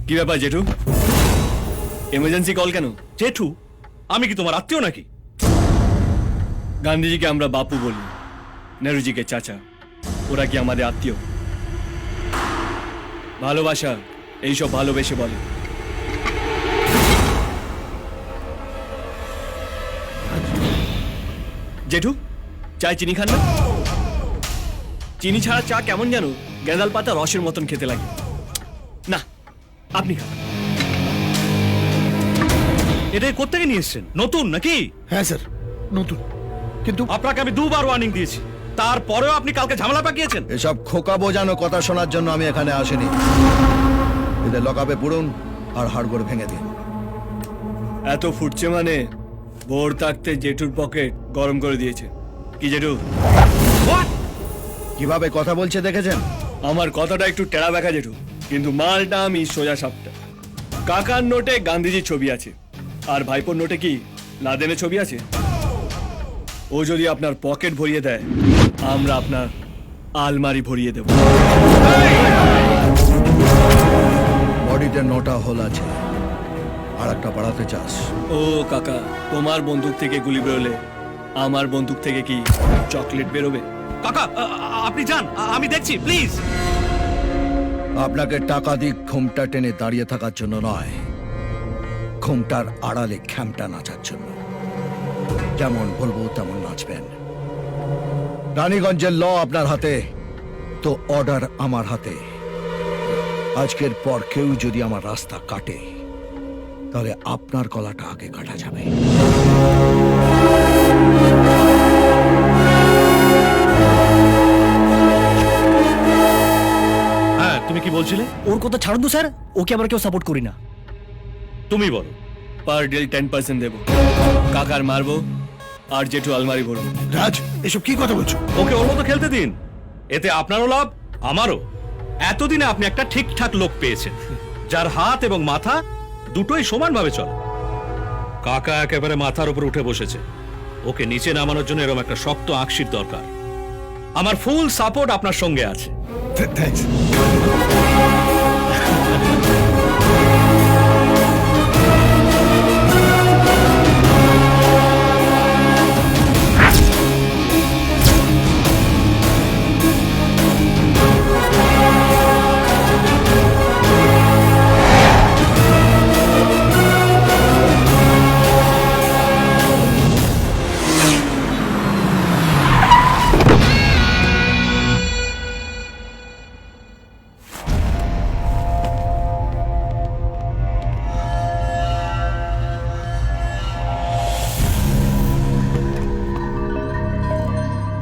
কি ব্যাপার জেঠু? এমার্জেন্সি কল কেন? জেঠু, আমি কি তোমার আত্মীয় নাকি? গান্ধীজিকে আমরা বাপু বলি, নেহরুজিকে চাচা। ওরা কি আমাদের আত্মীয়? ভালোবাসা এইসব ভালোবেসে বলে। জেঠু, চায় চিনি খান না? চিনি ছাড়া চা কেমন জানো গেঁদাল পাতা রসের মতন খেতে লাগে। না, আপনি খান। এটা কোত্থেকে নিয়ে এসছেন? নতুন নাকি? হ্যাঁ স্যার, নতুন। কিন্তু আপনাকে আমি দুবার ওয়ার্নিং দিয়েছি, তারপরেও আপনি কালকে ঝামেলা পাকিয়েছেন। এসব খোকা বোঝানো কথা শোনার জন্য আমি এখানে আসিনি। এদের লকআপে পুরুন আর হাড়গোড় ভেঙে দিন। এত ফুটছে মানে ভোর থাকতে জেঠুর পকেট গরম করে দিয়েছে। কি জেঠু? কিভাবে কথা বলছে দেখেছেন? আমার কথাটা একটু টেরা ব্যাখা জেঠু, কিন্তু মালটা আমি সোজা সাপটা। কাকার নোটে গান্ধীজির ছবি আছে, আর ভাইপোর নোটে কি লাদেনের ছবি আছে? ও যদি আপনার পকেট ভরিয়ে দেয়, আমরা আপনার আলমারি ভরিয়ে দেব। বডিতে 9টা হোল আছে, আর একটা বাড়াতে চাস? ও কাকা, তোমার বন্দুক থেকে গুলি বেরোলে আমার বন্দুক থেকে কি চকলেট বেরোবে? কাকা, আপনি যান, আমি দেখছি, প্লিজ। আপনাকে টাকা দিক ঘুমটা টেনে দাঁড়িয়ে থাকার জন্য নয়, ঘুমটার আড়ালে খ্যামটা নাচার জন্য। যেমন বলবো তেমন নাচবেন। রানীগঞ্জের ল আপনার হাতে, তো অর্ডার আমার হাতে। আজকের পর কেউ যদি আমার রাস্তা কাটে, তাহলে আপনার গলাটা আগে কাটা যাবে। হ্যাঁ, তুমি কি বলছিলে? ওর কথা ছাড়ুন তো স্যার, ওকে আমরা কেউ সাপোর্ট করি না। তুমি বলো। পার ডে 10% দেবো। কাকার মারবো আর জেঠু আলমারি ভরবো। রাজ, এসব কি কথা বলছো? ওকে ওর মতো খেলতে দিন, এতে আপনারও লাভ আমারও। এতদিনে আপনি একটা ঠিকঠাক লোক পেয়েছেন, যার হাত এবং মাথা দুটোই সমানভাবে চলে। কাকা একেবারে মাথার উপর উঠে বসেছে, ওকে নিচে নামানোর জন্য এরকম একটা শক্ত আকশির দরকার। আমার ফুল সাপোর্ট আপনার সঙ্গে আছে। থ্যাঙ্কস।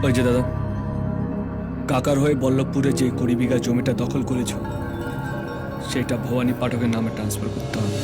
ওই যে দাদা, কাকার হয়ে বল্লভপুরে যে 20 বিঘা জমিটা দখল করেছ, সেটা ভবানী পাঠকের নামে ট্রান্সফার করতে হবে।